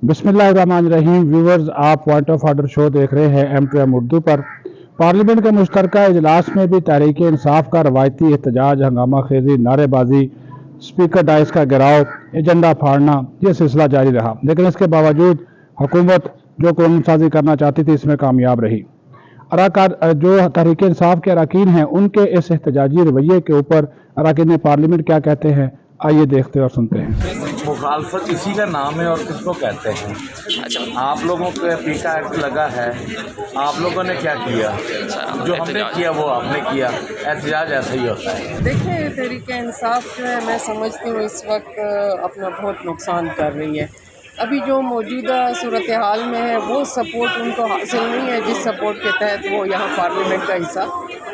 बिस्मिल्लाहिर्रहमानिर्रहीम व्यूवर्स, आप point of order show देख रहे हैं M2M उर्दू पर। पार्लियामेंट के मुश्तरका इजलास में भी तहरीक इंसाफ का रवायती एहतजाज, हंगामा खेजी, नारेबाजी, स्पीकर डाइस का घेराव, एजेंडा फाड़ना, ये सिलसिला जारी रहा। लेकिन इसके बावजूद हुकूमत जो कानून साजी करना चाहती थी इसमें कामयाब रही। जो तहरीक इंसाफ के अरकान हैं उनके इस एहतजाजी रवैये के ऊपर अरकान पार्लियामेंट क्या कहते हैं, आइए देखते और सुनते हैं। मुखालफत इसी का नाम है और किसको कहते हैं। अच्छा, आप लोगों पे पीका एक्ट लगा है, आप लोगों ने क्या किया? जो हमने किया वो आपने किया। एहतजाज ऐसा ही होता है। देखिए, तहरीक इंसाफ जो है मैं समझती हूँ इस वक्त अपना बहुत नुकसान कर रही है। अभी जो मौजूदा सूरत हाल में है वो सपोर्ट उनको हासिल नहीं है जिस सपोर्ट के तहत वो यहाँ पार्लियामेंट का हिस्सा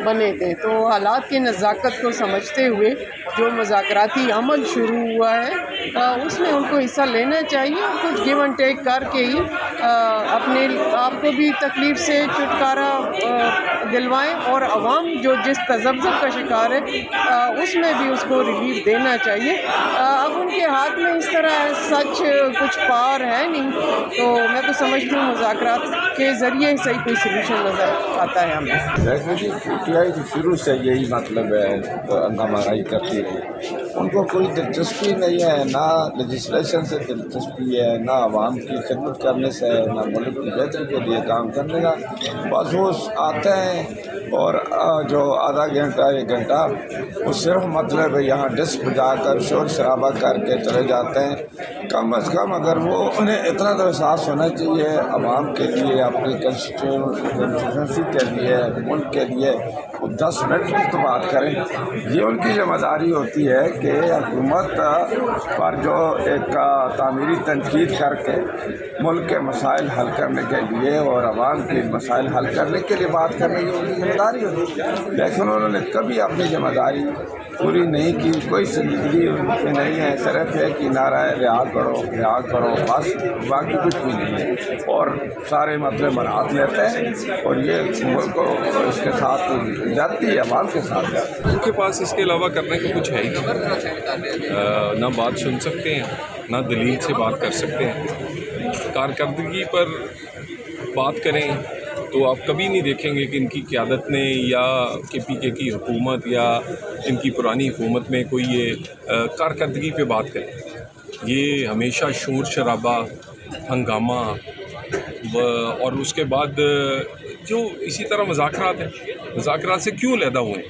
बने थे। तो हालात की नज़ाकत को समझते हुए जो मुज़ाकराती अमल शुरू हुआ है उसमें उनको हिस्सा लेना चाहिए और कुछ गिव एंड टेक करके ही अपने आप को भी तकलीफ़ से छुटकारा दिलवाएं और अवाम जो जिस तज़ब्ज़ुब का शिकार है उसमें भी उसको रिलीफ देना चाहिए। अब उनके हाथ में इस तरह सच कुछ पावर है नहीं, तो मैं तो समझती हूँ मुज़ाकरात के ज़रिए से ही कोई सलूशन नज़र आता है हमें। वैसे जी PTI तो शुरू से यही मतलब है, तो हंगामाई करती रही। उनको कोई दिलचस्पी नहीं है, ना लेजिस्लेशन से दिलचस्पी है, ना आवाम की खिदमत करने से है, ना मुल्क की बेहतरी के लिए काम करने का। बस वो आते हैं और जो आधा घंटा एक घंटा वो सिर्फ मतलब है यहाँ डिस्क बजाकर शोर शराबा करके चले जाते हैं। कम अज़ कम अगर वो उन्हें इतना तो एहसास होना चाहिए आवाम के लिए, अपनी कंस्टिट्यूंसी के लिए, मुल्क के लिए वो 10 मिनट की तो बात करें। ये उनकी ज़िम्मेदारी होती है कि हुकूमत पर जो एक तामीरी तनकीद करके मुल्क के मसाइल हल करने के लिए और आवाम के मसाइल हल करने के लिए बात करने की उनकी ज़िम्मेदारी होती है। लेकिन उन्होंने कभी अपनी ज़िम्मेदारी पूरी नहीं की, कोई संजीदगी उनमें नहीं है। सिर्फ है कि नारा है रिहा करो बस, बाकी कुछ भी नहीं है। और सारे मतलब मराहत लेते हैं और ये मुल्क को इसके साथ जाती है, आवाम के साथ जाती है। उनके पास इसके अलावा करने को कुछ है ही नहीं। ना बात सुन सकते हैं, ना दलील से बात कर सकते हैं। कारकर्दगी पर बात करें तो आप कभी नहीं देखेंगे कि इनकी क़यादत ने या KPK की हुकूमत या इनकी पुरानी हुकूमत में कोई ये कारकर्दगी पे बात करे। ये हमेशा शोर शराबा, हंगामा और उसके बाद जो इसी तरह मुज़ाकरात से क्यों अलहदा हुए हैं?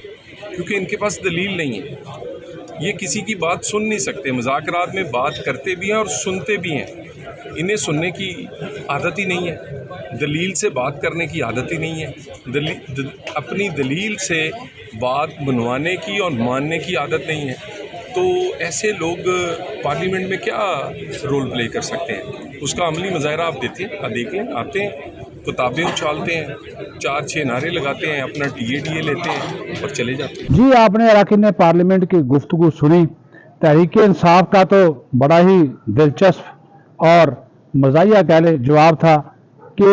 क्योंकि इनके पास दलील नहीं है। ये किसी की बात सुन नहीं सकते। मुज़ाकरात में बात करते भी हैं और सुनते भी हैं। इन्हें सुनने की आदत ही नहीं है, दलील से बात करने की आदत ही नहीं है, अपनी दलील से बात बनवाने की और मानने की आदत नहीं है। तो ऐसे लोग पार्लियामेंट में क्या रोल प्ले कर सकते हैं? उसका अमली मुज़ाहरा आप देख लें। आते हैं, किताबें उछालते हैं, 4-6 नारे लगाते हैं, अपना TA लेते हैं और चले जाते हैं। जी, आपने अरकान पार्लियामेंट की गुफ्तगू सुनी। तहरीक इंसाफ का तो बड़ा ही दिलचस्प और मज़ाहिया कहले जवाब था कि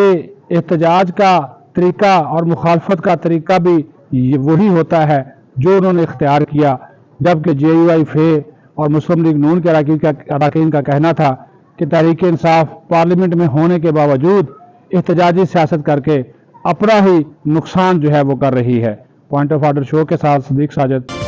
एहतजाज का तरीका और मुखालफत का तरीका भी वही होता है जो उन्होंने इख्तियार किया, जबकि JUI फे और मुस्लिम लीग नून के अरकान का कहना था कि तहरीक इंसाफ पार्लियामेंट में होने के बावजूद एहतजाजी सियासत करके अपना ही नुकसान जो है वो कर रही है। पॉइंट ऑफ ऑर्डर शो के साथ सदीक साजिद।